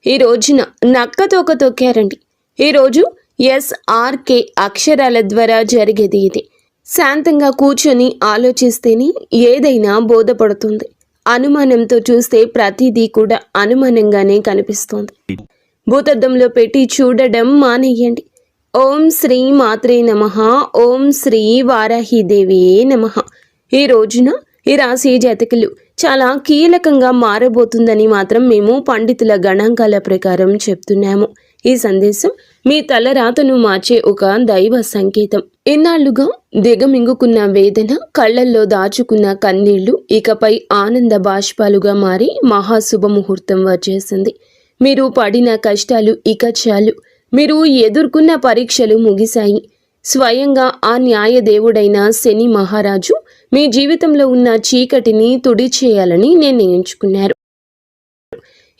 ఈ రోజున నక్కతోక తొక్కారండి. ఈరోజు SRK అక్షరాల ద్వారా జరిగేది ఇది. శాంతంగా కూర్చొని ఆలోచిస్తేనే ఏదైనా బోధపడుతుంది. అనుమానంతో చూస్తే ప్రతిదీ కూడా అనుమానంగానే కనిపిస్తోంది. భూతద్దంలో పెట్టి చూడడం మానేయండి. ఓం శ్రీ మాత్రే నమః. ఓం శ్రీ వారాహిదేవియే నమః. ఈ రోజున ఈ రాశి జాతకులు చాలా కీలకంగా మారబోతుందని మాత్రం మేము పండితుల గణాంకాల ప్రకారం చెప్తున్నాము. ఈ సందేశం మీ తలరాతను మార్చే ఒక దైవ సంకేతం. ఇన్నాళ్లుగా దిగమింగుకున్న వేదన, కళ్లల్లో దాచుకున్న కన్నీళ్లు ఇకపై ఆనంద బాష్పాలుగా మారి మహాశుభముహూర్తం వచ్చేసింది. మీరు పడిన కష్టాలు ఇక చాలు. మీరు ఎదుర్కొన్న పరీక్షలు ముగిశాయి. స్వయంగా ఆ న్యాయదేవుడైన శని మహారాజు మీ జీవితంలో ఉన్న చీకటిని తుడిచేయాలని నిర్ణయించుకున్నారు.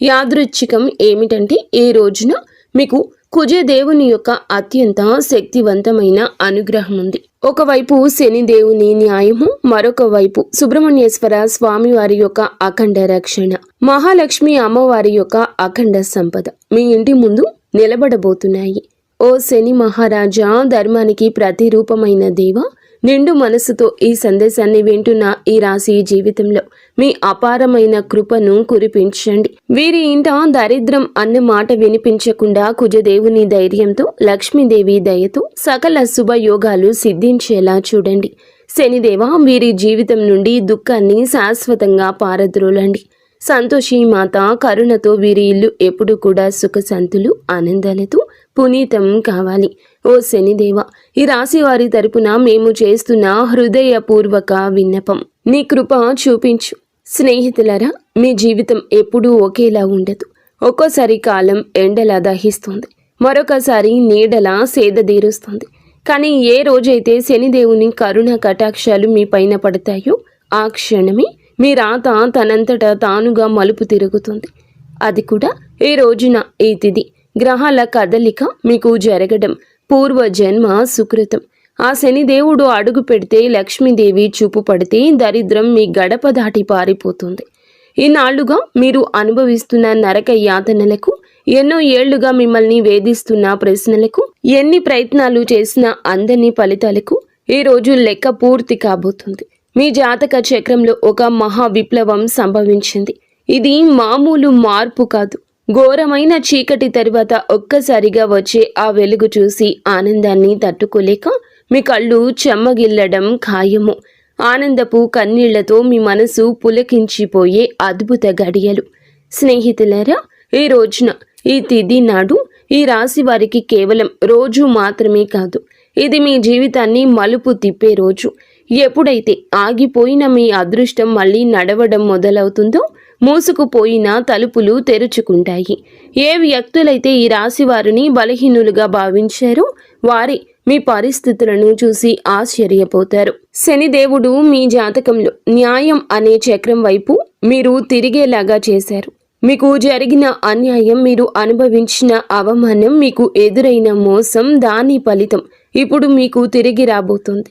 యాదృచ్ఛికం ఏమిటంటే ఈ రోజున మీకు కుజదేవుని యొక్క అత్యంత శక్తివంతమైన అనుగ్రహం ఉంది. ఒకవైపు శనిదేవుని న్యాయము, మరొక వైపు సుబ్రహ్మణ్యేశ్వర స్వామివారి యొక్క అఖండ రక్షణ, మహాలక్ష్మి అమ్మవారి యొక్క అఖండ సంపద మీ ఇంటి ముందు నిలబడబోతున్నాయి. ఓ శని మహారాజా, ధర్మానికి ప్రతిరూపమైన దేవ, నిండు మనసుతో ఈ సందేశాన్ని వింటున్న ఈ రాశి జీవితంలో మీ అపారమైన కృపను కురిపించండి. వీరి ఇంట దరిద్రం అన్న మాట వినిపించకుండా కుజదేవుని ధైర్యంతో, లక్ష్మీదేవి దయతో సకల శుభయోగాలు సిద్ధించేలా చూడండి. శనిదేవ, వీరి జీవితం నుండి దుఃఖాన్ని శాశ్వతంగా పారద్రోలండి. సంతోషి మాత కరుణతో వీరి ఇల్లు ఎప్పుడు కూడా సుఖశాంతులు, ఆనందాలతో పునీతం కావాలి. ఓ శనిదేవ, ఈ రాశి వారి తరపున మేము చేస్తున్న హృదయపూర్వక విన్నపం, నీ కృప చూపించు. స్నేహితులరా, మీ జీవితం ఎప్పుడూ ఒకేలా ఉండదు. ఒక్కోసారి కాలం ఎండలా దహిస్తుంది, మరొకసారి నీడలా సేదదీరుస్తుంది. కానీ ఏ రోజైతే శనిదేవుని కరుణ కటాక్షాలు మీ పైన పడతాయో ఆ క్షణమే మీ రాత తనంతట తానుగా మలుపు తిరుగుతుంది. అది కూడా ఈ రోజున. ఈ తిథి గ్రహాల కదలిక మీకు జరగడం పూర్వజన్మ సుకృతం. ఆ శనిదేవుడు అడుగు పెడితే, లక్ష్మీదేవి చూపు పడితే దరిద్రం మీ గడప దాటి పారిపోతుంది. ఈనాళ్లుగా మీరు అనుభవిస్తున్న నరక యాతనలకు, ఎన్నో ఏళ్లుగా మిమ్మల్ని వేధిస్తున్న ప్రశ్నలకు, ఎన్ని ప్రయత్నాలు చేసినా అందని ఫలితాలకు ఈ రోజు లెక్క పూర్తి కాబోతుంది. మీ జాతక చక్రంలో ఒక మహా విప్లవం సంభవించింది. ఇది మామూలు మార్పు కాదు. ఘోరమైన చీకటి తరువాత ఒక్కసారిగా వచ్చే ఆ వెలుగు చూసి ఆనందాన్ని తట్టుకోలేక మీ కళ్ళు చెమ్మగిల్లడం ఖాయము. ఆనందపు కన్నీళ్లతో మీ మనసు పులకించిపోయే అద్భుత గడియలు. స్నేహితులారా, ఈ రోజున, ఈ తిథి నాడు ఈ రాశి వారికి కేవలం రోజు మాత్రమే కాదు, ఇది మీ జీవితాన్ని మలుపు తిప్పే రోజు. ఎప్పుడైతే ఆగిపోయిన మీ అదృష్టం మళ్ళీ నడవడం మొదలవుతుందో, మూసుకుపోయిన తలుపులు తెరుచుకుంటాయి. ఏ వ్యక్తులైతే ఈ రాశి వారిని బలహీనులుగా భావించారో వారి మీ పరిస్థితులను చూసి ఆశ్చర్యపోతారు. శనిదేవుడు మీ జాతకంలో న్యాయం అనే చక్రం వైపు మీరు తిరిగేలాగా చేశారు. మీకు జరిగిన అన్యాయం, మీరు అనుభవించిన అవమానం, మీకు ఎదురైన మోసం, దాని ఫలితం ఇప్పుడు మీకు తిరిగి రాబోతుంది.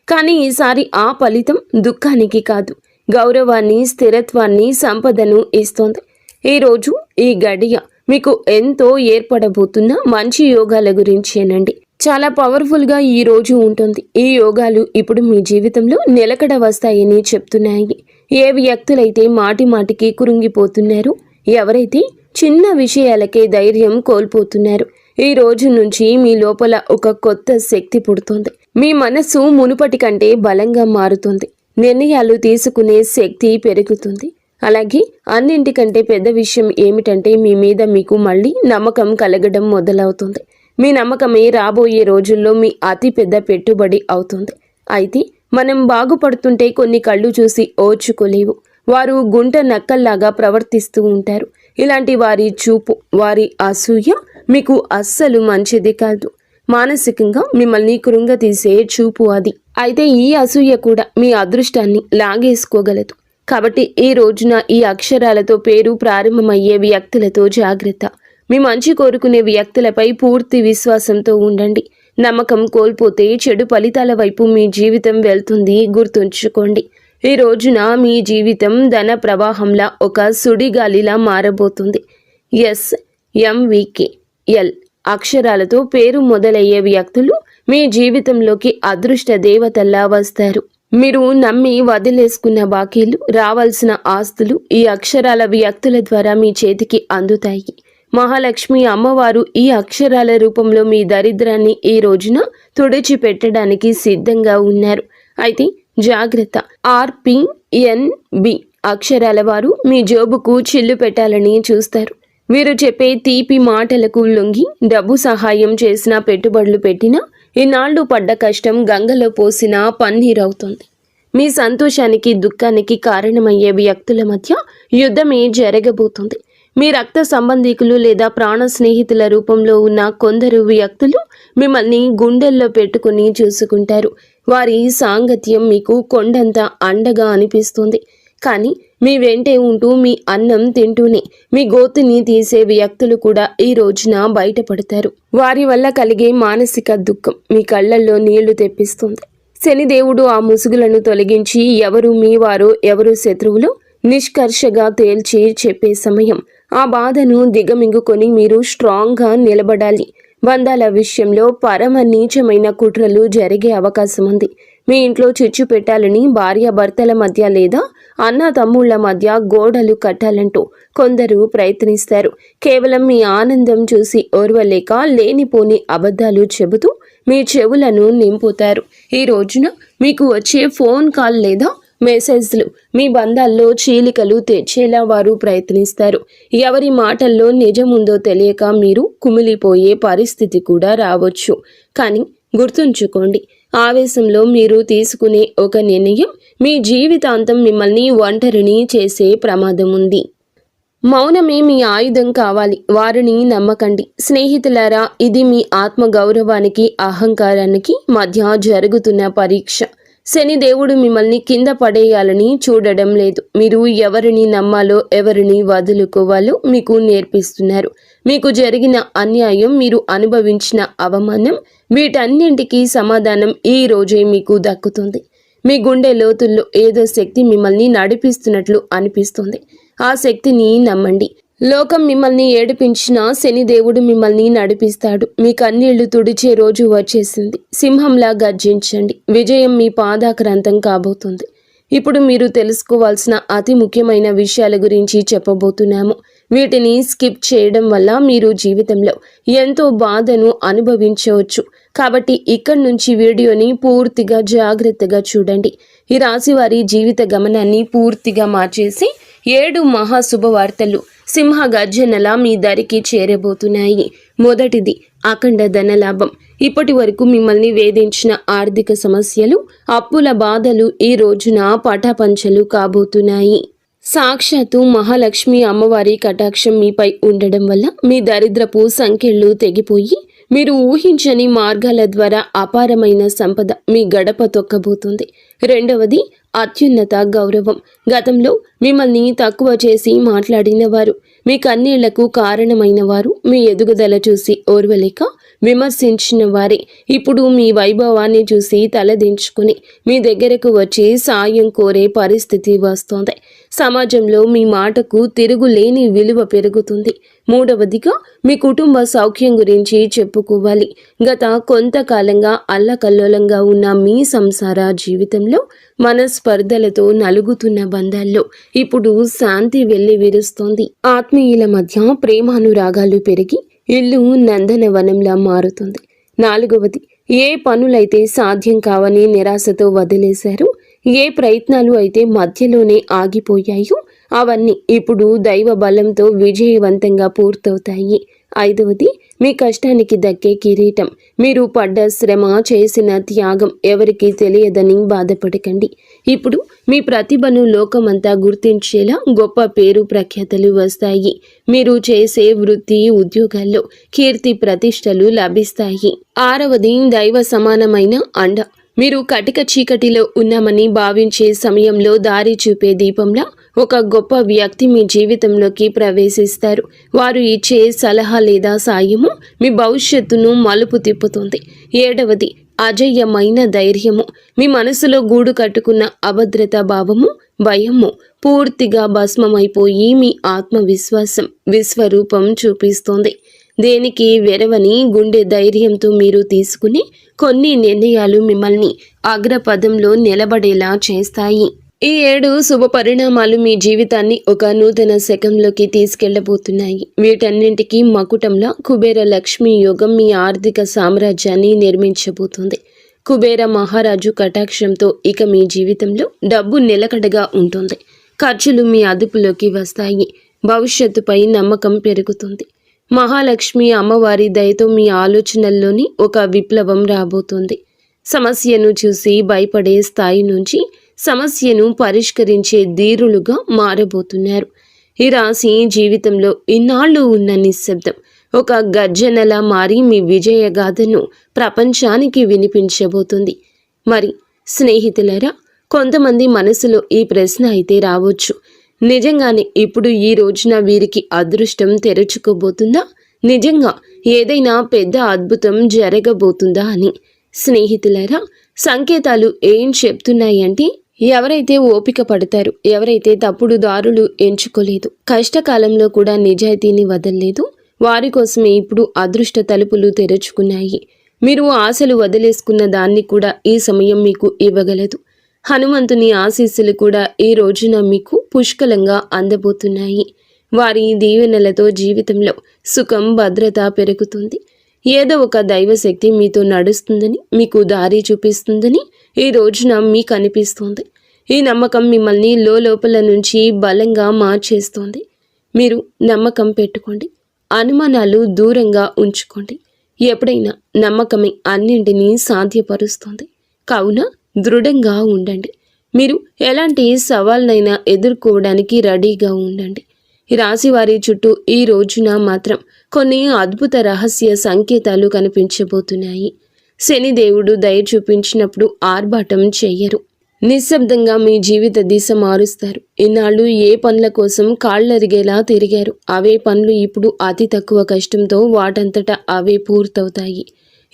కానీ ఈసారి ఆ ఫలితం దుఃఖానికి కాదు, గౌరవాన్ని, స్థిరత్వాన్ని, సంపదను ఇస్తోంది. ఈరోజు ఈ గడియ మీకు ఎంతో ఏర్పడబోతున్న మంచి యోగాల గురించేనండి. చాలా పవర్ఫుల్గా ఈ రోజు ఉంటుంది. ఈ యోగాలు ఇప్పుడు మీ జీవితంలో నిలకడ వస్తాయని చెప్తున్నాయి. ఏ వ్యక్తులైతే మాటి మాటికి కురుంగిపోతున్నారో, ఎవరైతే చిన్న విషయాలకే ధైర్యం కోల్పోతున్నారు, ఈ రోజు నుంచి మీ లోపల ఒక కొత్త శక్తి పుడుతుంది. మీ మనసు మునుపటి కంటే బలంగా మారుతుంది. నిర్ణయాలు తీసుకునే శక్తి పెరుగుతుంది. అలాగే అన్నింటికంటే పెద్ద విషయం ఏమిటంటే మీ మీద మీకు మళ్ళీ నమ్మకం కలగడం మొదలవుతుంది. మీ నమ్మకమే రాబోయే రోజుల్లో మీ అతి పెద్ద పెట్టుబడి అవుతుంది. అయితే మనం బాగుపడుతుంటే కొన్ని కళ్ళు చూసి ఓర్చుకోలేవు. వారు గుంట నక్కల్లాగా ప్రవర్తిస్తూ ఉంటారు. ఇలాంటి వారి చూపు, వారి అసూయ మీకు అస్సలు మంచిది కాదు. మానసికంగా మిమ్మల్ని కృంగతీసే చూపు అది. అయితే ఈ అసూయ కూడా మీ అదృష్టాన్ని లాగేసుకోగలదు. కాబట్టి ఈ రోజున ఈ అక్షరాలతో పేరు ప్రారంభమయ్యే వ్యక్తులతో జాగ్రత్త. మీ మంచి కోరుకునే వ్యక్తులపై పూర్తి విశ్వాసంతో ఉండండి. నమ్మకం కోల్పోతే చెడు ఫలితాల వైపు మీ జీవితం వెళ్తుంది, గుర్తుంచుకోండి. ఈ రోజున మీ జీవితం ధన ప్రవాహంలా ఒక సుడిగాలిలా మారబోతుంది. ఎస్, ఎంవికే ఎల్ అక్షరాలతో పేరు మొదలయ్యే వ్యక్తులు మీ జీవితంలోకి అదృష్ట దేవతల్లా వస్తారు. మీరు నమ్మి వదిలేసుకున్న బాకీలు, రావాల్సిన ఆస్తులు ఈ అక్షరాల వ్యక్తుల ద్వారా మీ చేతికి అందుతాయి. మహాలక్ష్మి అమ్మవారు ఈ అక్షరాల రూపంలో మీ దరిద్రాన్ని ఈ రోజున తుడిచిపెట్టడానికి సిద్ధంగా ఉన్నారు. అయితే జాగ్రత్త, RPNB అక్షరాల వారు మీ జోబుకు చిల్లు పెట్టాలని చూస్తారు. వీరు చెప్పే తీపి మాటలకు లొంగి డబ్బు సహాయం చేసినా, పెట్టుబడులు పెట్టినా ఇన్నాళ్లు పడ్డ కష్టం గంగలో పోసిన పన్నీరవుతుంది. మీ సంతోషానికి దుఃఖానికి కారణమయ్యే వ్యక్తుల మధ్య యుద్ధమే జరగబోతుంది. మీ రక్త సంబంధికులు లేదా ప్రాణ స్నేహితుల రూపంలో ఉన్న కొందరు వ్యక్తులు మిమ్మల్ని గుండెల్లో పెట్టుకుని చూసుకుంటారు. వారి సాంగత్యం మీకు కొండంత అండగా అనిపిస్తుంది. కానీ మీ వెంటే ఉంటూ మీ అన్నం తింటూనే మీ గోతుని తీసే వ్యక్తులు కూడా ఈ రోజున బయటపడతారు. వారి వల్ల కలిగే మానసిక దుఃఖం మీ కళ్ళల్లో నీళ్లు తెప్పిస్తుంది. శనిదేవుడు ఆ ముసుగులను తొలగించి ఎవరు మీ వారో ఎవరు శత్రువులో నిష్కర్షగా తేల్చి చెప్పే సమయం. ఆ బాధను దిగమింగుకొని మీరు స్ట్రాంగ్గా నిలబడాలి. బంధాల విషయంలో పరమ నీచమైన కుట్రలు జరిగే అవకాశం ఉంది. మీ ఇంట్లో చిచ్చు పెట్టాలని భార్యాభర్తల మధ్య లేదా అన్న తమ్ముళ్ల మధ్య గోడలు కట్టాలంటూ కొందరు ప్రయత్నిస్తారు. కేవలం మీ ఆనందం చూసి ఓర్వలేక లేనిపోని అబద్ధాలు చెబుతూ మీ చెవులను నింపుతారు. ఈ రోజున మీకు వచ్చే ఫోన్ కాల్ లేదా మెసేజ్లు మీ బంధాల్లో చీలికలు తెచ్చేలా వారు ప్రయత్నిస్తారు. ఎవరి మాటల్లో నిజముందో తెలియక మీరు కుమిలిపోయే పరిస్థితి కూడా రావచ్చు. కానీ గుర్తుంచుకోండి, ఆవేశంలో మీరు తీసుకునే ఒక నిర్ణయం మీ జీవితాంతం మిమ్మల్ని ఒంటరిని చేసే ప్రమాదం ఉంది. మౌనమే మీ ఆయుధం కావాలి. వారిని నమ్మకండి. స్నేహితులారా, ఇది మీ ఆత్మగౌరవానికి అహంకారానికి మధ్య జరుగుతున్న పరీక్ష. శనిదేవుడు మిమ్మల్ని కింద పడేయాలని చూడడం లేదు. మీరు ఎవరిని నమ్మాలో ఎవరిని వదులుకోవాలో మీకు నేర్పిస్తున్నారు. మీకు జరిగిన అన్యాయం, మీరు అనుభవించిన అవమానం, వీటన్నింటికీ సమాధానం ఈ రోజే మీకు దక్కుతుంది. మీ గుండె లోతుల్లో ఏదో శక్తి మిమ్మల్ని నడిపిస్తున్నట్లు అనిపిస్తుంది. ఆ శక్తిని నమ్మండి. లోకం మిమ్మల్ని ఏడిపించినా శనిదేవుడు మిమ్మల్ని నడిపిస్తాడు. మీ కన్నీళ్లు తుడిచే రోజు వచ్చేసింది. సింహంలా గర్జించండి. విజయం మీ పాదాక్రాంతం కాబోతుంది. ఇప్పుడు మీరు తెలుసుకోవాల్సిన అతి ముఖ్యమైన విషయాల గురించి చెప్పబోతున్నాము. వీటిని స్కిప్ చేయడం వల్ల మీరు జీవితంలో ఎంతో బాధను అనుభవించవచ్చు. కాబట్టి ఇక్కడి నుంచి వీడియోని పూర్తిగా జాగ్రత్తగా చూడండి. ఈ రాశి వారి జీవిత గమనాన్ని పూర్తిగా మార్చేసి 7 మహాశుభవార్తలు సింహ గర్జనలా మీ దరికి చేరబోతున్నాయి. మొదటిది అఖండ ధనలాభం. ఇప్పటి వరకు మిమ్మల్ని వేధించిన ఆర్థిక సమస్యలు, అప్పుల బాధలు ఈ రోజున పటాపంచలు కాబోతున్నాయి. సాక్షాత్తు మహాలక్ష్మి అమ్మవారి కటాక్షం మీపై ఉండడం వల్ల మీ దరిద్రపు సంఖ్యలు తెగిపోయి మీరు ఊహించని మార్గాల ద్వారా అపారమైన సంపద మీ గడప తొక్కబోతుంది. రెండవది అత్యున్నత గౌరవం. గతంలో మిమ్మల్ని తక్కువ చేసి మాట్లాడిన వారు, మీ కన్నీళ్లకు కారణమైన వారు, మీ ఎదుగుదల చూసి ఓర్వలేక విమర్శించిన వారే ఇప్పుడు మీ వైభవాన్ని చూసి తలదించుకుని మీ దగ్గరకు వచ్చి సాయం కోరే పరిస్థితి వస్తోంది. సమాజంలో మీ మాటకు తిరుగులేని విలువ పెరుగుతుంది. మూడవదిగా మీ కుటుంబ సౌఖ్యం గురించి చెప్పుకోవాలి. గత కొంతకాలంగా అల్లకల్లోలంగా ఉన్న మీ సంసార జీవితంలో మనస్పర్ధలతో నలుగుతున్న బంధాల్లో ఇప్పుడు శాంతి వెళ్లి విరుస్తోంది. ఆత్మీయుల మధ్య ప్రేమానురాగాలు పెరిగి ఇల్లు నందనవనంలా మారుతుంది. నాలుగవది, ఏ పనులైతే సాధ్యం కావని నిరాశతో వదిలేశారో, ఏ ప్రయత్నాలు అయితే మధ్యలోనే ఆగిపోయాయో అవన్నీ ఇప్పుడు దైవ బలంతో విజయవంతంగా పూర్తవుతాయి. ఐదవది, మీ కష్టానికి దక్కే కిరీటం. మీరు పడ్డ శ్రమ, చేసిన త్యాగం ఎవరికీ తెలియదని బాధపడకండి. ఇప్పుడు మీ ప్రతిభను లోకమంతా గుర్తించేలా గొప్ప పేరు ప్రఖ్యాతలు వస్తాయి. మీరు చేసే వృత్తి, ఉద్యోగాల్లో కీర్తి ప్రతిష్టలు లభిస్తాయి. ఆరవది, దైవ సమానమైన అండ. మీరు కటిక చీకటిలో ఉన్నామని భావించే సమయంలో దారి చూపే దీపంలా ఒక గొప్ప వ్యక్తి మీ జీవితంలోకి ప్రవేశిస్తారు. వారు ఇచ్చే సలహా లేదా సాయము మీ భవిష్యత్తును మలుపు తిప్పుతుంది. ఏడవది, అజయ్యమైన ధైర్యము. మీ మనసులో గూడు కట్టుకున్న అభద్రతా భావము భయము పూర్తిగా భస్మమైపోయి మీ ఆత్మవిశ్వాసం విశ్వరూపం చూపిస్తోంది. దేనికి వెరవని గుండె ధైర్యంతో మీరు తీసుకుని కొన్ని నిర్ణయాలు మిమ్మల్ని అగ్రపదంలో నిలబడేలా చేస్తాయి. ఈ 7 శుభ పరిణామాలు మీ జీవితాన్ని ఒక నూతన శకంలోకి తీసుకెళ్లబోతున్నాయి. వీటన్నింటికీ మకుటంలా కుబేర లక్ష్మీ యోగం మీ ఆర్థిక సామ్రాజ్యాన్ని నిర్మించబోతుంది. కుబేర మహారాజు కటాక్షంతో ఇక మీ జీవితంలో డబ్బు నిలకడగా ఉంటుంది. ఖర్చులు మీ అదుపులోకి వస్తాయి. భవిష్యత్తుపై నమ్మకం పెరుగుతుంది. మహాలక్ష్మి అమ్మవారి దయతో మీ ఆలోచనల్లోని ఒక విప్లవం రాబోతుంది. సమస్యను చూసి భయపడే స్థాయి నుంచి సమస్యను పరిష్కరించే ధీరులుగా మారబోతున్నారు. ఈ రాశి జీవితంలో ఇన్నాళ్ళు ఉన్న నిశ్శబ్దం ఒక గర్జనలా మారి మీ విజయగాథను ప్రపంచానికి వినిపించబోతుంది. మరి స్నేహితులరా, కొంతమంది మనసులో ఈ ప్రశ్న అయితే రావచ్చు, నిజంగానే ఇప్పుడు ఈ రోజున వీరికి అదృష్టం తెరుచుకోబోతుందా? నిజంగా ఏదైనా పెద్ద అద్భుతం జరగబోతుందా అని. స్నేహితులరా, సంకేతాలు ఏం చెప్తున్నాయంటే, ఎవరైతే ఓపిక పడతారు, ఎవరైతే తప్పుడు దారులు ఎంచుకోలేదు, కష్టకాలంలో కూడా నిజాయితీని వదలలేదు, వారి కోసమే ఇప్పుడు అదృష్ట తలుపులు తెరుచుకున్నాయి. మీరు ఆశలు వదిలేసుకున్న దాన్ని కూడా ఈ సమయం మీకు ఇవ్వగలదు. హనుమంతుని ఆశీస్సులు కూడా ఈ రోజున మీకు పుష్కలంగా అందబోతున్నాయి. వారి దీవెనలతో జీవితంలో సుఖం, భద్రత పెరుగుతుంది. ఏదో ఒక దైవశక్తి మీతో నడుస్తుందని, మీకు దారి చూపిస్తుందని ఈ రోజున మీకు అనిపిస్తోంది. ఈ నమ్మకం మిమ్మల్ని లోపల నుంచి బలంగా మార్చేస్తోంది. మీరు నమ్మకం పెట్టుకోండి. అనుమానాలు దూరంగా ఉంచుకోండి. ఎప్పుడైనా నమ్మకమే అన్నింటినీ సాధ్యపరుస్తుంది. కావున దృఢంగా ఉండండి. మీరు ఎలాంటి సవాళ్ళనైనా ఎదుర్కోవడానికి రెడీగా ఉండండి. ఈ రాశి వారి చుట్టూ ఈ రోజున మాత్రం కొన్ని అద్భుత రహస్య సంకేతాలు కనిపించబోతున్నాయి. శనిదేవుడు దయ చూపించినప్పుడు ఆర్భాటం చెయ్యరు. నిశ్శబ్దంగా మీ జీవిత దిశ మారుస్తారు. ఇన్నాళ్ళు ఏ పనుల కోసం కాళ్ళరిగేలా తిరిగారు, అవే పనులు ఇప్పుడు అతి తక్కువ కష్టంతో వాటంతటా అవే పూర్తవుతాయి.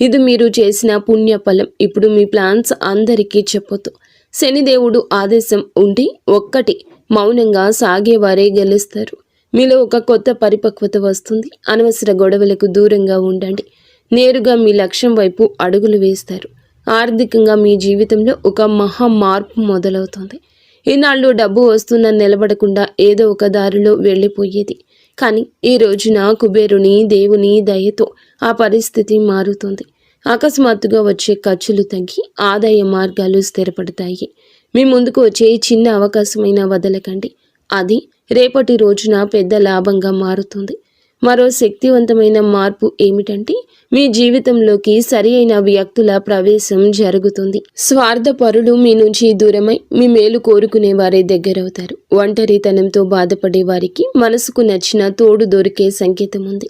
ఇది మీరు చేసిన పుణ్యఫలం. ఇప్పుడు మీ ప్లాన్స్ అందరికీ చెప్పొద్దు. శనిదేవుడు ఆదేశం ఉండి ఒక్కటి మౌనంగా సాగేవారే గెలుస్తారు. మీలో ఒక కొత్త పరిపక్వత వస్తుంది. అనవసర గొడవలకు దూరంగా ఉండండి. నేరుగా మీ లక్ష్యం వైపు అడుగులు వేస్తారు. ఆర్థికంగా మీ జీవితంలో ఒక మహా మార్పు మొదలవుతుంది. ఈనాళ్ళు డబ్బు వస్తున్న నిలబడకుండా ఏదో ఒక దారిలో వెళ్ళిపోయేది. కానీ ఈ రోజున కుబేరుని దేవుని దయతో ఆ పరిస్థితి మారుతుంది. అకస్మాత్తుగా వచ్చే ఖర్చులు తగ్గి ఆదాయ మార్గాలు స్థిరపడతాయి. మీ ముందుకు వచ్చే చిన్న అవకాశమైనా వదలకండి. అది రేపటి రోజున పెద్ద లాభంగా మారుతుంది. మరో శక్తివంతమైన మార్పు ఏమిటంటే, మీ జీవితంలోకి సరి అయిన వ్యక్తుల ప్రవేశం జరుగుతుంది. స్వార్థపరులు మీ నుంచి దూరమై మీ మేలు కోరుకునే వారే దగ్గరవుతారు. ఒంటరితనంతో బాధపడే వారికి మనసుకు నచ్చిన తోడు దొరికే సంకేతం ఉంది.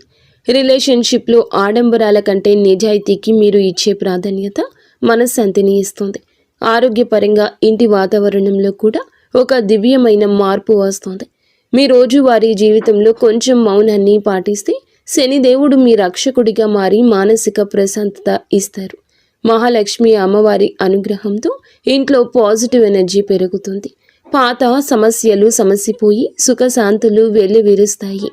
రిలేషన్షిప్లో ఆడంబరాల కంటే నిజాయితీకి మీరు ఇచ్చే ప్రాధాన్యత మనశ్శాంతిని ఇస్తుంది. ఆరోగ్యపరంగా ఇంటి వాతావరణంలో కూడా ఒక దివ్యమైన మార్పు వస్తుంది. మీ రోజువారీ జీవితంలో కొంచెం మౌనాన్ని పాటిస్తే శనిదేవుడు మీ రక్షకుడిగా మారి మానసిక ప్రశాంతత ఇస్తారు. మహాలక్ష్మి అమ్మవారి అనుగ్రహంతో ఇంట్లో పాజిటివ్ ఎనర్జీ పెరుగుతుంది. పాత సమస్యలు సమసిపోయి సుఖశాంతులు వెల్లివిరుస్తాయి.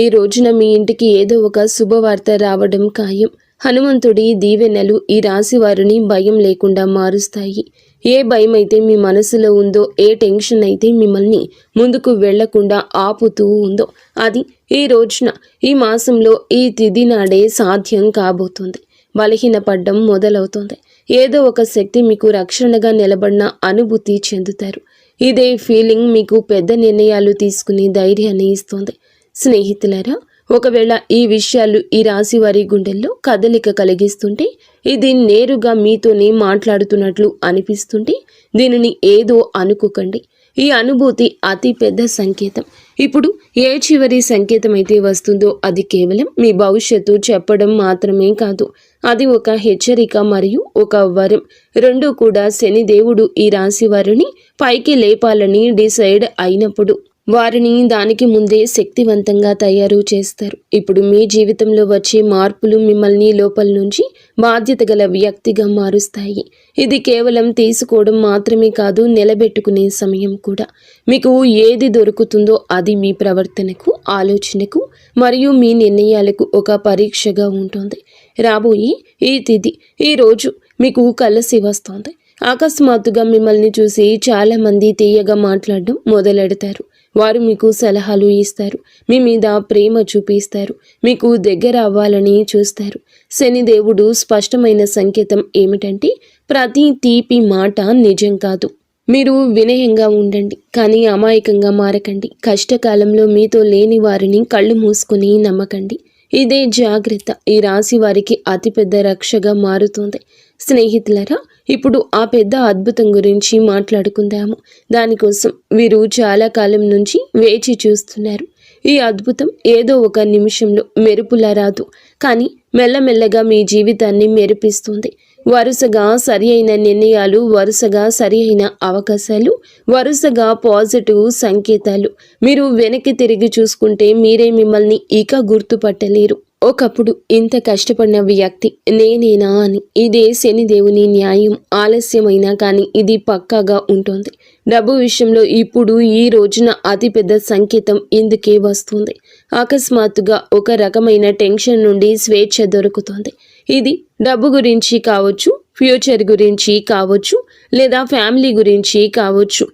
ఈ రోజున మీ ఇంటికి ఏదో ఒక శుభవార్త రావడం ఖాయం. హనుమంతుడి దీవెనలు ఈ రాశి వారిని భయం లేకుండా మారుస్తాయి. ఏ భయం అయితే మీ మనసులో ఉందో, ఏ టెన్షన్ అయితే మిమ్మల్ని ముందుకు వెళ్లకుండా ఆపుతూ ఉందో, అది ఈ రోజున, ఈ మాసంలో, ఈ తిథి నాడే సాధ్యం కాబోతుంది. బలహీనపడ్డం మొదలవుతుంది. ఏదో ఒక శక్తి మీకు రక్షణగా నిలబడిన అనుభూతి చెందుతారు. ఇదే ఫీలింగ్ మీకు పెద్ద నిర్ణయాలు తీసుకునే ధైర్యాన్ని ఇస్తుంది. స్నేహితులారా, ఒకవేళ ఈ విషయాలు ఈ రాశి వారి గుండెల్లో కదలిక కలిగిస్తుంటే, ఇది నేరుగా మీతోనే మాట్లాడుతున్నట్లు అనిపిస్తుంటే, దీనిని ఏదో అనుకోకండి. ఈ అనుభూతి అతి పెద్ద సంకేతం. ఇప్పుడు ఏ చివరి సంకేతం అయితే వస్తుందో అది కేవలం మీ భవిష్యత్తు చెప్పడం మాత్రమే కాదు. అది ఒక హెచ్చరిక మరియు ఒక వరం. రెండూ కూడా శనిదేవుడు ఈ రాశి వారిని పైకి లేపాలని డిసైడ్ అయినప్పుడు వారిని దానికి ముందే శక్తివంతంగా తయారు చేస్తారు. ఇప్పుడు మీ జీవితంలో వచ్చే మార్పులు మిమ్మల్ని లోపల నుంచి బాధ్యత గల వ్యక్తిగా మారుస్తాయి. ఇది కేవలం తీసుకోవడం మాత్రమే కాదు, నిలబెట్టుకునే సమయం కూడా. మీకు ఏది దొరుకుతుందో అది మీ ప్రవర్తనకు, ఆలోచనకు మరియు మీ నిర్ణయాలకు ఒక పరీక్షగా ఉంటుంది. రాబోయే ఈ తిథి, ఈ రోజు మీకు కలిసి వస్తుంది. అకస్మాత్తుగా మిమ్మల్ని చూసి చాలామంది తీయగా మాట్లాడడం మొదలెడతారు. వారు మీకు సలహాలు ఇస్తారు, మీ మీద ప్రేమ చూపిస్తారు, మీకు దగ్గర అవ్వాలని చూస్తారు. శనిదేవుడు స్పష్టమైన సంకేతం ఏమిటంటే, ప్రతి తీపి మాట నిజం కాదు. మీరు వినయంగా ఉండండి, కానీ అమాయకంగా మారకండి. కష్టకాలంలో మీతో లేని వారిని కళ్ళు మూసుకుని నమ్మకండి. ఇదే జాగ్రత్త ఈ రాశి వారికి అతిపెద్ద రక్షగా మారుతుంది. స్నేహితులరా, ఇప్పుడు ఆ పెద్ద అద్భుతం గురించి మాట్లాడుకుందాము. దానికోసం వీరు చాలా కాలం నుంచి వేచి చూస్తున్నారు. ఈ అద్భుతం ఏదో ఒక నిమిషంలో మెరుపులా రాదు, కానీ మెల్లమెల్లగా మీ జీవితాన్ని మెరిపిస్తుంది. వరుసగా సరి అయిన నిర్ణయాలు, వరుసగా సరి అయిన అవకాశాలు, వరుసగా పాజిటివ్ సంకేతాలు. మీరు వెనక్కి తిరిగి చూసుకుంటే మీరే మిమ్మల్ని ఇక గుర్తుపట్టలేరు. ఒకప్పుడు ఇంత కష్టపడిన వ్యక్తి నేనేనా అని. ఇదే శనిదేవుని న్యాయం. ఆలస్యమైనా కానీ ఇది పక్కాగా ఉంటుంది. డబ్బు విషయంలో ఇప్పుడు ఈ రోజున అతిపెద్ద సంకేతం ఇందుకే వస్తుంది. అకస్మాత్తుగా ఒక రకమైన టెన్షన్ నుండి స్వేచ్ఛ దొరుకుతుంది. ఇది డబ్బు గురించి కావచ్చు, ఫ్యూచర్ గురించి కావచ్చు, లేదా ఫ్యామిలీ గురించి కావచ్చు.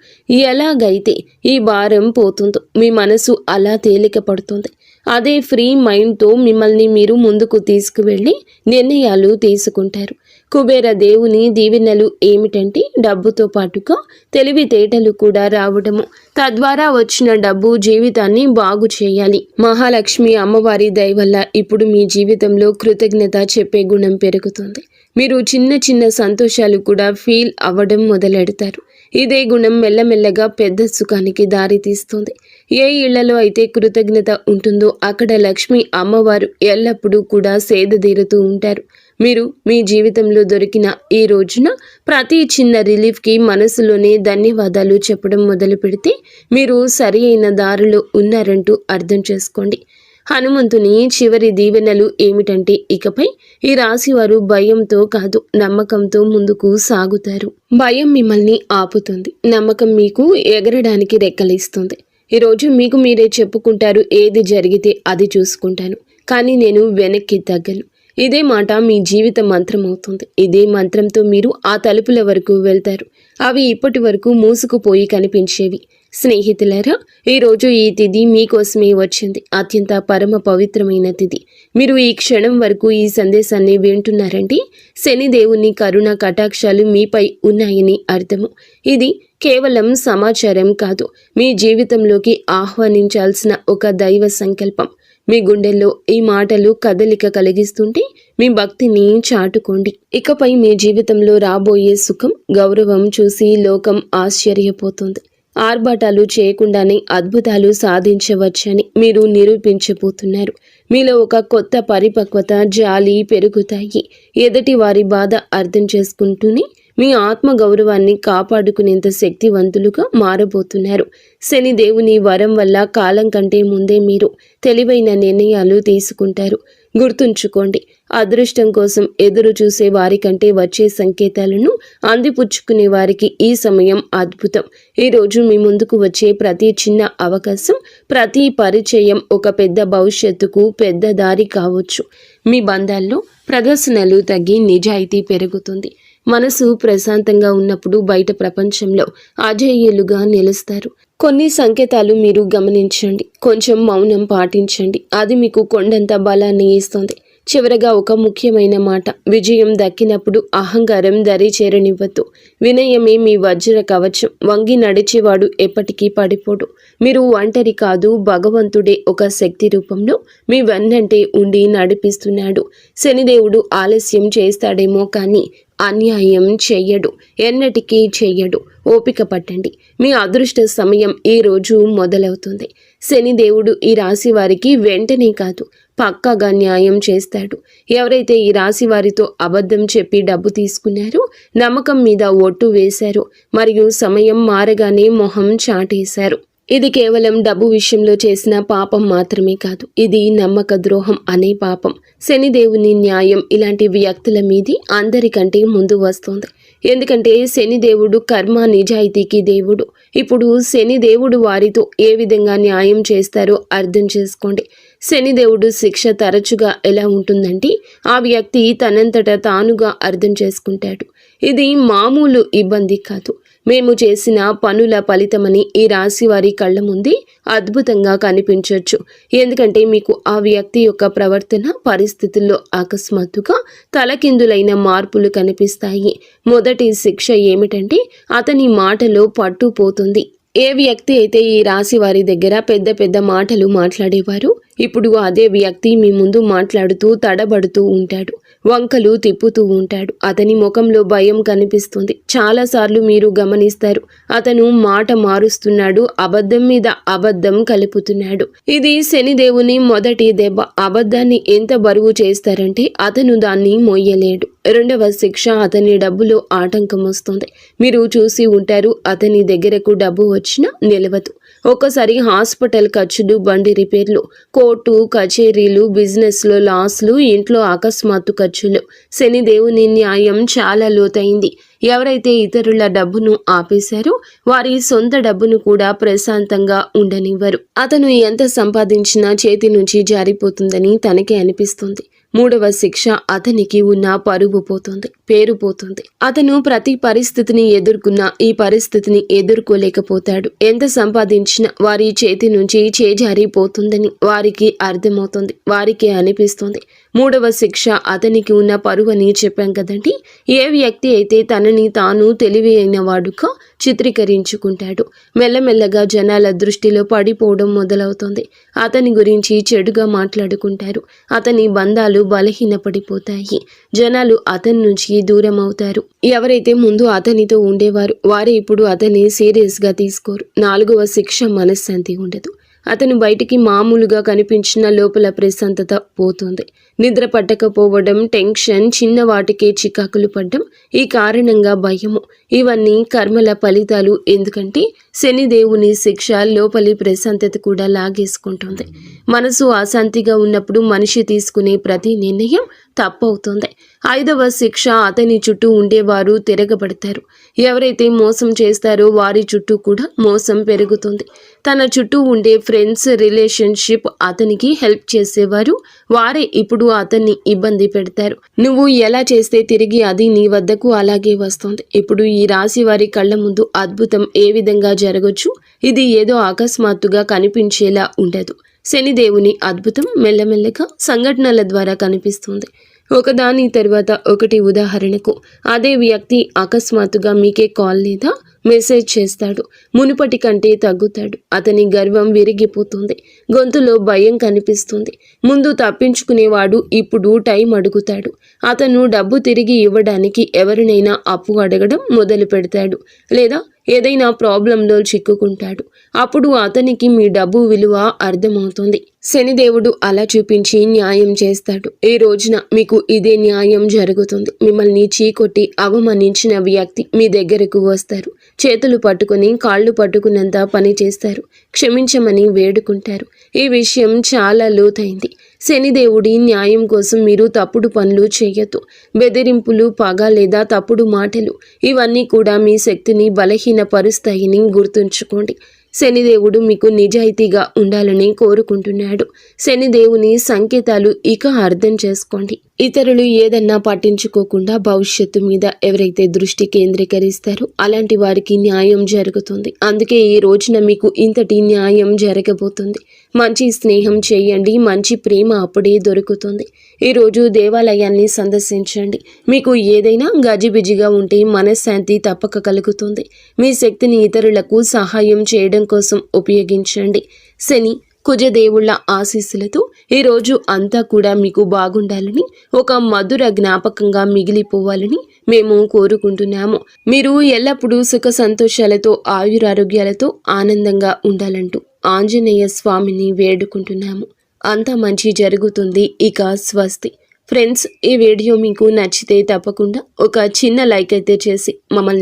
ఎలాగైతే ఈ భారం పోతుందో మీ మనసు అలా తేలిక పడుతుంది. అదే ఫ్రీ మైండ్తో మిమ్మల్ని మీరు ముందుకు తీసుకువెళ్ళి నిర్ణయాలు తీసుకుంటారు. కుబేర దేవుని దీవెనలు ఏమిటంటే, డబ్బుతో పాటుగా తెలివితేటలు కూడా రావడము. తద్వారా వచ్చిన డబ్బు జీవితాన్ని బాగు చేయాలి. మహాలక్ష్మి అమ్మవారి దయ వల్ల ఇప్పుడు మీ జీవితంలో కృతజ్ఞత చెప్పే గుణం పెరుగుతుంది. మీరు చిన్న చిన్న సంతోషాలు కూడా ఫీల్ అవ్వడం మొదలెడతారు. ఇదే గుణం మెల్లమెల్లగా పెద్ద సుఖానికి దారితీస్తుంది. ఏ ఇళ్లలో అయితే కృతజ్ఞత ఉంటుందో అక్కడ లక్ష్మి అమ్మవారు ఎల్లప్పుడూ కూడా సేదతీరుతూ ఉంటారు. మీరు మీ జీవితంలో దొరికిన ఈ రోజున ప్రతి చిన్న రిలీఫ్కి మనసులోనే ధన్యవాదాలు చెప్పడం మొదలు పెడితే మీరు సరి అయిన దారిలో ఉన్నారంటూ అర్థం చేసుకోండి. హనుమంతుని చివరి దీవెనలు ఏమిటంటే, ఇకపై ఈ రాశివారు భయంతో కాదు, నమ్మకంతో ముందుకు సాగుతారు. భయం మిమ్మల్ని ఆపుతుంది, నమ్మకం మీకు ఎగరడానికి రెక్కలిస్తుంది. ఈరోజు మీకు మీరే చెప్పుకుంటారు, ఏది జరిగితే అది చూసుకుంటాను, కానీ నేను వెనక్కి తగ్గను. ఇదే మాట మీ జీవిత మంత్రం అవుతుంది. ఇదే మంత్రంతో మీరు ఆ తలుపుల వరకు వెళ్తారు. అవి ఇప్పటి వరకు మూసుకుపోయి కనిపించేవి. స్నేహితులారా, ఈరోజు ఈ తిథి మీకోసమే వచ్చింది. అత్యంత పరమ పవిత్రమైన తిథి. మీరు ఈ క్షణం వరకు ఈ సందేశాన్ని వింటున్నారంటే శనిదేవుని కరుణ కటాక్షాలు మీపై ఉన్నాయని అర్థము. ఇది కేవలం సమాచారం కాదు, మీ జీవితంలోకి ఆహ్వానించాల్సిన ఒక దైవ సంకల్పం. మీ గుండెల్లో ఈ మాటలు కదలిక కలిగిస్తుంటే మీ భక్తిని చాటుకోండి. ఇకపై మీ జీవితంలో రాబోయే సుఖం, గౌరవం చూసి లోకం ఆశ్చర్యపోతుంది. ఆర్భాటాలు చేయకుండానే అద్భుతాలు సాధించవచ్చని మీరు నిరూపించబోతున్నారు. మీలో ఒక కొత్త పరిపక్వత, జాలి పెరుగుతాయి. ఎదుటి వారి బాధ అర్థం చేసుకుంటూనే మీ ఆత్మ గౌరవాన్ని కాపాడుకునేంత శక్తివంతులుగా మారబోతున్నారు. శని దేవుని వరం వల్ల కాలం కంటే ముందే మీరు తెలివైన నిర్ణయాలు తీసుకుంటారు. గుర్తుంచుకోండి, అదృష్టం కోసం ఎదురు చూసే వారికంటే వచ్చే సంకేతాలను అందిపుచ్చుకునే వారికి ఈ సమయం అద్భుతం. ఈరోజు మీ ముందుకు వచ్చే ప్రతి చిన్న అవకాశం, ప్రతి పరిచయం ఒక పెద్ద భవిష్యత్తుకు పెద్ద దారి కావచ్చు. మీ బంధాల్లో ప్రదర్శనలు తగ్గి నిజాయితీ పెరుగుతుంది. మనసు ప్రశాంతంగా ఉన్నప్పుడు బయట ప్రపంచంలో అజేయులుగా నిలుస్తారు. కొన్ని సంకేతాలు మీరు గమనించండి, కొంచెం మౌనం పాటించండి. అది మీకు కొండంత బలాన్ని ఇస్తుంది. చివరగా ఒక ముఖ్యమైన మాట, విజయం దక్కినప్పుడు అహంకారం దరి చేరనివ్వద్దు. వినయమే మీ వజ్ర కవచం. వంగి నడిచేవాడు ఎప్పటికీ పడిపోడు. మీరు ఒంటరి కాదు, భగవంతుడే ఒక శక్తి రూపంలో మీ వెన్నంటే ఉండి నడిపిస్తున్నాడు. శనిదేవుడు ఆలస్యం చేస్తాడేమో కానీ అన్యాయం చెయ్యడు, ఎన్నటికీ చెయ్యడు. ఓపిక పట్టండి, మీ అదృష్ట సమయం ఈ రోజు మొదలవుతుంది. శనిదేవుడు ఈ రాశి వారికి వెంటనే కాదు, పక్కాగా న్యాయం చేస్తాడు. ఎవరైతే ఈ రాశి వారితో అబద్ధం చెప్పి డబ్బు తీసుకున్నారో, నమ్మకం మీద ఒట్టు వేశారో, మరియు సమయం మారగానే మొహం చాటేశారు, ఇది కేవలం డబ్బు విషయంలో చేసిన పాపం మాత్రమే కాదు, ఇది నమ్మక ద్రోహం అనే పాపం. శనిదేవుని న్యాయం ఇలాంటి వ్యక్తుల మీది అందరికంటే ముందు వస్తుంది. ఎందుకంటే శనిదేవుడు కర్మ నిజాయితీకి దేవుడు. ఇప్పుడు శనిదేవుడు వారితో ఏ విధంగా న్యాయం చేస్తారో అర్థం చేసుకోండి. శనిదేవుడు శిక్ష తరచుగా ఎలా ఉంటుందంటే ఆ వ్యక్తి తనంతట తానుగా అర్థం చేసుకుంటాడు. ఇది మామూలు ఇబ్బంది కాదు, మేము చేసిన పనుల ఫలితమని ఈ రాశి వారి కళ్ళ ముందే అద్భుతంగా కనిపించవచ్చు. ఎందుకంటే మీకు ఆ వ్యక్తి యొక్క ప్రవర్తన పరిస్థితుల్లో అకస్మాత్తుగా తలకిందులైన మార్పులు కనిపిస్తాయి. మొదటి శిక్ష ఏమిటంటే అతని మాటలో పట్టు పోతుంది. ఏ వ్యక్తి అయితే ఈ రాశి వారి దగ్గర పెద్ద పెద్ద మాటలు మాట్లాడేవారు, ఇప్పుడు అదే వ్యక్తి మీ ముందు మాట్లాడుతూ తడబడుతూ ఉంటాడు, వంకలు తిప్పుతూ ఉంటాడు. అతని ముఖంలో భయం కనిపిస్తుంది. చాలాసార్లు మీరు గమనిస్తారు, అతను మాట మారుస్తున్నాడు, అబద్ధం మీద అబద్ధం కలుపుతున్నాడు. ఇది శనిదేవుని మొదటి దెబ్బ. అబద్ధాన్ని ఎంత బరువు చేస్తారంటే అతను దాన్ని మోయలేడు. రెండవ శిక్ష, అతని డబ్బులో ఆటంకం వస్తుంది. మీరు చూసి ఉంటారు, అతని దగ్గరకు డబ్బు వచ్చినా నిలవదు. ఒక్కసారి హాస్పిటల్ ఖర్చులు, బండి రిపేర్లు, కోర్టు కచేరీలు, బిజినెస్లో లాస్లు, ఇంట్లో అకస్మాత్తు ఖర్చులు. శనిదేవుని న్యాయం చాలా లోతైంది. ఎవరైతే ఇతరుల డబ్బును ఆపేశారో వారి సొంత డబ్బును కూడా ప్రశాంతంగా ఉండనివ్వరు. అతను ఎంత సంపాదించినా చేతి నుంచి జారిపోతుందని తనకే అనిపిస్తుంది. మూడవ శిక్ష, అతనికి ఉన్న పరువు పోతుంది, పేరు పోతుంది. అతను ప్రతి పరిస్థితిని ఎదుర్కొన్నా ఈ పరిస్థితిని ఎదుర్కోలేకపోతాడు. ఎంత సంపాదించినా వారి చేతి నుంచి చేజారిపోతుందని వారికి అర్థమవుతుంది, వారికి అనిపిస్తుంది. మూడవ శిక్ష, అతనికి ఉన్న పరువు అని చెప్పాం కదండి. ఏ వ్యక్తి అయితే తనని తాను తెలివైన వాడుగా చిత్రీకరించుకుంటాడు, మెల్లమెల్లగా జనాల దృష్టిలో పడిపోవడం మొదలవుతుంది. అతని గురించి చెడుగా మాట్లాడుకుంటారు. అతని బంధాలు బలహీనపడిపోతాయి. జనాలు అతని నుంచి దూరం అవుతారు. ఎవరైతే ముందు అతనితో ఉండేవారు వారే ఇప్పుడు అతన్ని సీరియస్గా తీసుకోరు. నాలుగవ శిక్ష, మనశ్శాంతి ఉండదు. అతను బయటికి మామూలుగా కనిపించిన లోపల ప్రశాంతత పోతుంది. నిద్ర పట్టకపోవడం, టెన్షన్, చిన్న వాటికే చికాకులు పడ్డం, ఈ కారణంగా భయము, ఇవన్నీ కర్మల ఫలితాలు. ఎందుకంటే శనిదేవుని శిక్ష లోపలి ప్రశాంతత కూడా లాగేసుకుంటుంది. మనసు అశాంతిగా ఉన్నప్పుడు మనిషి తీసుకునే ప్రతి నిర్ణయం తప్పవుతుంది. ఐదవ శిక్ష, అతని చుట్టూ ఉండేవారు తిరగబడతారు. ఎవరైతే మోసం చేస్తారో వారి చుట్టూ కూడా మోసం పెరుగుతుంది. తన చుట్టూ ఉండే ఫ్రెండ్స్, రిలేషన్షిప్, అతనికి హెల్ప్ చేసేవారు వారే ఇప్పుడు అతన్ని ఇబ్బంది పెడతారు. నువ్వు ఎలా చేస్తే తిరిగి అది నీ వద్దకు అలాగే వస్తుంది. ఇప్పుడు ఈ రాశి వారి కళ్ళ ముందు అద్భుతం ఏ విధంగా జరగచ్చు, ఇది ఏదో అకస్మాత్తుగా కనిపించేలా ఉండదు. శనిదేవుని అద్భుతం మెల్లమెల్లగా సంఘటనల ద్వారా కనిపిస్తుంది. ఒకదాని తర్వాత ఒకటి. ఉదాహరణకు అదే వ్యక్తి అకస్మాత్తుగా మీకే కాల్ లేదా మెసేజ్ చేస్తాడు. మునుపటి కంటే తగ్గుతాడు. అతని గర్వం విరిగిపోతుంది. గొంతులో భయం కనిపిస్తుంది. ముందు తప్పించుకునేవాడు ఇప్పుడు టైం అడుగుతాడు. అతను డబ్బు తిరిగి ఇవ్వడానికి ఎవరినైనా అప్పు అడగడం మొదలు పెడతాడు, లేదా ఏదైనా ప్రాబ్లంలో చిక్కుకుంటాడు. అప్పుడు అతనికి మీ డబ్బు విలువ అర్థమవుతుంది. శనిదేవుడు అలా చూపించి న్యాయం చేస్తాడు. ఈ రోజున మీకు ఇదే న్యాయం జరుగుతుంది. మిమ్మల్ని చీకొట్టి అవమానించిన వ్యక్తి మీ దగ్గరకు వస్తారు. చేతులు పట్టుకుని కాళ్ళు పట్టుకున్నంత పని చేస్తారు. క్షమించమని వేడుకుంటారు. ఈ విషయం చాలా లోతైంది. శనిదేవుడి న్యాయం కోసం మీరు తప్పుడు పనులు చేయొద్దు. బెదిరింపులు, పగ లేదా తప్పుడు మాటలు, ఇవన్నీ కూడా మీ శక్తిని బలహీనపరుస్తాయని గుర్తుంచుకోండి. శనిదేవుడు మీకు నిజాయితీగా ఉండాలని కోరుకుంటున్నాడు. శనిదేవుని సంకేతాలు ఇక అర్థం చేసుకోండి. ఇతరులు ఏదన్నా పట్టించుకోకుండా భవిష్యత్తు మీద ఎవరైతే దృష్టి కేంద్రీకరిస్తారో అలాంటి వారికి న్యాయం జరుగుతుంది. అందుకే ఈ రోజున మీకు ఇంతటి న్యాయం జరగబోతుంది. మంచి స్నేహం చేయండి, మంచి ప్రేమ అప్పుడే దొరుకుతుంది. ఈరోజు దేవాలయాన్ని సందర్శించండి. మీకు ఏదైనా గజిబిజిగా ఉంటే మనశ్శాంతి తప్పక కలుగుతుంది. మీ శక్తిని ఇతరులకు సహాయం చేయడం కోసం ఉపయోగించండి. శని కుజదేవుళ్ల ఆశీస్సులతో ఈరోజు అంతా కూడా మీకు బాగుండాలని, ఒక మధుర జ్ఞాపకంగా మిగిలిపోవాలని మేము కోరుకుంటున్నాము. మీరు ఎల్లప్పుడూ సుఖ సంతోషాలతో, ఆయురారోగ్యాలతో ఆనందంగా ఉండాలంటూ ఆంజనేయ స్వామిని వేడుకుంటున్నాము. అంతా మంచి జరుగుతుంది. ఇక స్వస్తి. ఫ్రెండ్స్, ఈ వీడియో మీకు నచ్చితే తప్పకుండా ఒక చిన్న లైక్ అయితే చేసి మమ్మల్ని